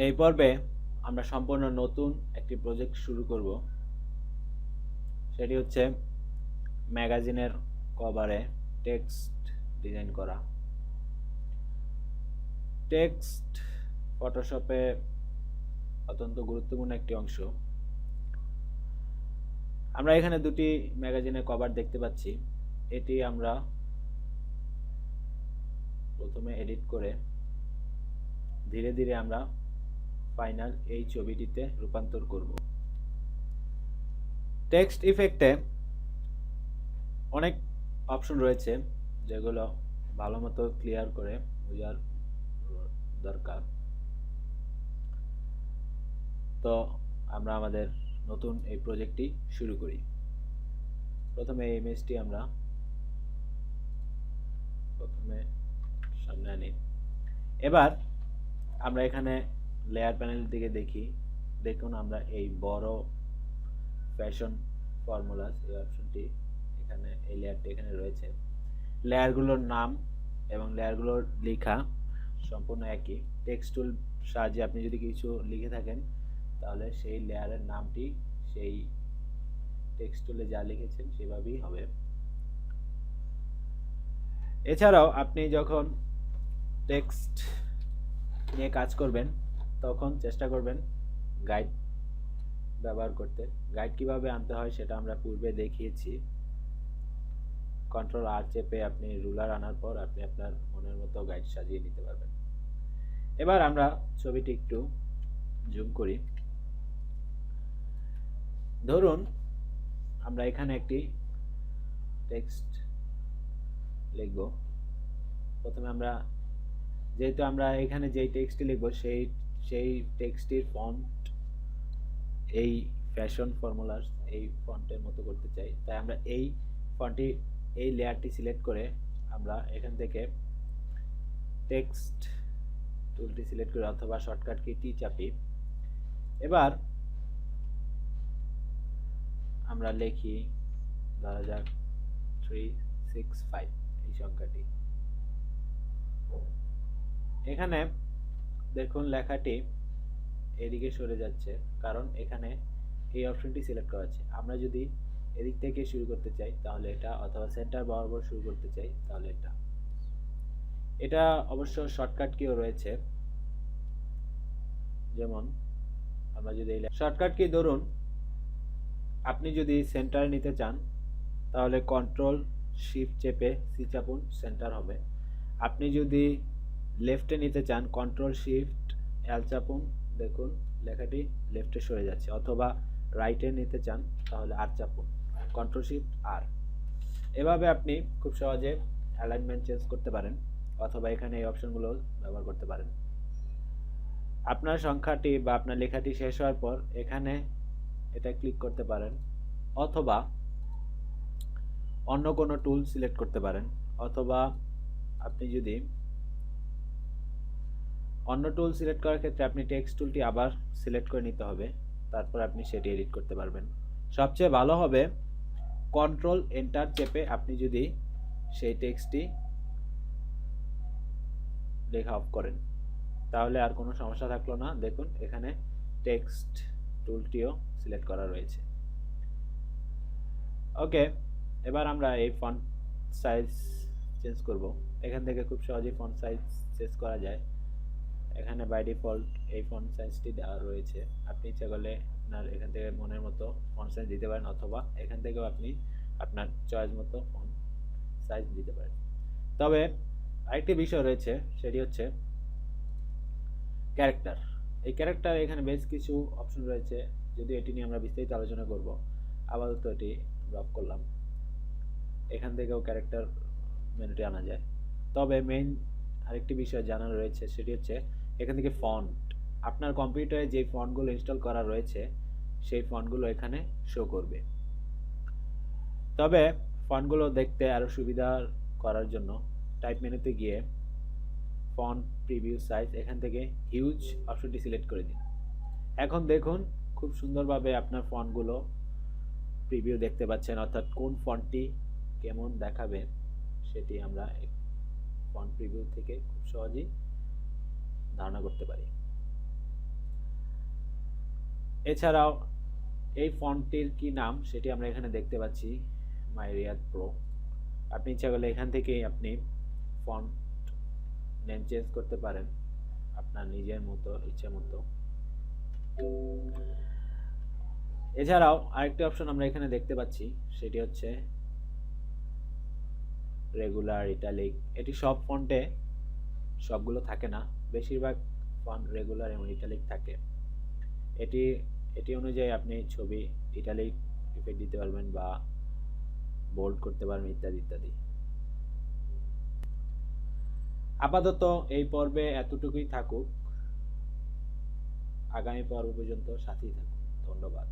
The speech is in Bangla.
এই পর্বে আমরা সম্পূর্ণ নতুন একটি প্রজেক্ট শুরু করব। সেটি হচ্ছে ম্যাগাজিনের কভারে টেক্সট ডিজাইন করা। টেক্সট ফটোশপে অত্যন্ত গুরুত্বপূর্ণ একটি অংশ। আমরা এখানে দুটি ম্যাগাজিনের কভার দেখতে পাচ্ছি। এটি আমরা প্রথমে এডিট করে ধীরে ধীরে আমরা ফাইনাল এই ছবিটিতে রূপান্তর করব। টেক্সট ইফেক্টে অনেক অপশন রয়েছে যেগুলো ভালো মতো ক্লিয়ার করে বোঝার দরকার। তো আমরা আমাদের নতুন এই প্রজেক্টটি শুরু করি। প্রথমে এই ইমেজটি আমরা সামনে আনি। এবার আমরা এখানে লেয়ার প্যানেল দিকে দেখুন আমরা এই বড় ফ্যাশন ফর্মুলাস এই অপশনটি এখানে এই লেয়ারটি এখানে রয়েছে। লেয়ারগুলোর নাম এবং লেয়ারগুলোর লেখা সম্পূর্ণ একই। টেক্সট টুল সাহায্যে আপনি যদি কিছু লিখে থাকেন তাহলে সেই লেয়ারের নামটি সেই টেক্সট টুলে যা লিখেছেন সেভাবেই হবে। এছাড়াও আপনি যখন টেক্সট নিয়ে কাজ করবেন তখন চেষ্টা করবেন গাইড ব্যবহার করতে। গাইড কিভাবে আনতে হয় সেটা আমরা পূর্বে দেখিয়েছি। কন্ট্রোল আর চেপে আপনি রুলার আনার পর আপনি আপনার মনের মতো গাইড সাজিয়ে নিতে পারবেন। এবার আমরা ছবিটি একটু জুম করি। ধরুন আমরা এখানে একটি টেক্সট লিখব। প্রথমে আমরা যেহেতু আমরা এখানে যেই টেক্সটটি লিখব সেই টেক্সটির ফন্ট এই ফ্যাশন ফর্মুলাস এই ফন্টের মতো করতে চাই। তাই আমরা এই ফন্টটি এই লেয়ারটি সিলেক্ট করে আমরা এখান থেকে টেক্সট টুলটি সিলেক্ট করে অথবা শর্টকাট কি টি চাপি। এবার আমরা লিখি ধরা যাক 365 এই সংখ্যাটি। এখানে দেখুন লেখাটি এদিকে সরে যাচ্ছে কারণ এখানে এই অপশনটি সিলেক্ট করা আছে। আমরা যদি এদিক থেকে শুরু করতে চাই তাহলে এটা, অথবা সেন্টার বরাবর শুরু করতে চাই তাহলে এটা অবশ্য শর্টকাট কিও রয়েছে। যেমন আমরা যদি শর্টকাট কি ধরুন আপনি যদি সেন্টার নিতে চান তাহলে কন্ট্রোল শিফট চেপে সি চাপুন, সেন্টার হবে। আপনি যদি লেফটে নিতে চান কন্ট্রোল শিফট এল চাপুন, দেখুন লেখাটি লেফটে সরে যাচ্ছে। অথবা রাইটে নিতে চান তাহলে আর চাপুন, কন্ট্রোল শিফট আর। এভাবে আপনি খুব সহজে অ্যালাইনমেন্ট চেঞ্জ করতে পারেন অথবা এখানে এই অপশনগুলো ব্যবহার করতে পারেন। আপনার সংখ্যাটি বা আপনার লেখাটি শেষ হওয়ার পর এখানে এটা ক্লিক করতে পারেন অথবা অন্য কোনো টুল সিলেক্ট করতে পারেন। অথবা আপনি যদি অন্য টুল সিলেক্ট করার ক্ষেত্রে আপনি টেক্সট টুলটি আবার সিলেক্ট করে নিতে হবে, তারপর আপনি সেটি এডিট করতে পারবেন। সবচেয়ে ভালো হবে কন্ট্রোল এন্টার চেপে আপনি যদি সেই টেক্সটটি লেখা অফ করেন তাহলে আর কোনো সমস্যা থাকলো না। দেখুন এখানে টেক্সট টুলটিও সিলেক্ট করা রয়েছে। ওকে, এবার আমরা এই ফন্ট সাইজ চেঞ্জ করব। এখান থেকে খুব সহজেই ফন্ট সাইজ চেঞ্জ করা যায়। এখানে বাই ডিফল্ট এই ফন্ট সাইজটি দেওয়া রয়েছে। আপনি ইচ্ছা করলে আপনার এখান থেকে মনের মতো ফন্ট সাইজ দিতে পারেন অথবা এখান থেকেও আপনি আপনার চয়েস মতো ফন্ট সাইজ দিতে পারেন। তবে আরেকটি বিষয় রয়েছে, সেটি হচ্ছে ক্যারেক্টার। এই ক্যারেক্টার এখানে বেশ কিছু অপশন রয়েছে, যদি এটি নিয়ে আমরা বিস্তারিত আলোচনা করব। আপাতত এটি ড্রপ করলাম। এখান থেকেও ক্যারেক্টার মেনুটি আনা যায়। তবে মেইন আরেকটি বিষয় জানার রয়েছে, সেটি হচ্ছে এখান থেকে ফন্ট। আপনার কম্পিউটারে যে ফন্টগুলো ইনস্টল করা রয়েছে সেই ফন্টগুলো এখানে শো করবে। তবে ফন্টগুলো দেখতে আরও সুবিধা করার জন্য টাইপ মেনুতে গিয়ে ফন্ট প্রিভিউ সাইজ এখান থেকে হিউজ অপশনটি সিলেক্ট করে দিন। এখন দেখুন খুব সুন্দরভাবে আপনার ফন্টগুলো প্রিভিউ দেখতে পাচ্ছেন, অর্থাৎ কোন ফন্টটি কেমন দেখাবে সেটি আমরা ফন্ট প্রিভিউ থেকে খুব সহজেই ধারণা করতে পারি। এছাড়াও এই ফন্টটির কি নাম সেটি আমরা এখানে দেখতে পাচ্ছি, মাইরিয়াদ প্রো। আপনি ইচ্ছা করলে এখান থেকেই আপনি ফন্ট নেম চেঞ্জ করতে পারেন আপনার নিজের মতো ইচ্ছে মতো। এছাড়াও আরেকটি অপশন আমরা এখানে দেখতে পাচ্ছি, সেটি হচ্ছে রেগুলার ইটালিক। এটি সব ফন্টে সবগুলো থাকে না, বেশিরভাগ ফন্ট রেগুলার এবং ইটালিক থাকে। এটি এটি অনুযায়ী আপনি ছবি ইটালিক ইফেক্ট দিতে পারবেন বা বোল্ড করতে পারবেন ইত্যাদি ইত্যাদি। আপাতত এই পর্বে এতটুকুই থাকুক, আগামী পর্ব পর্যন্ত সাথেই থাকুন। ধন্যবাদ।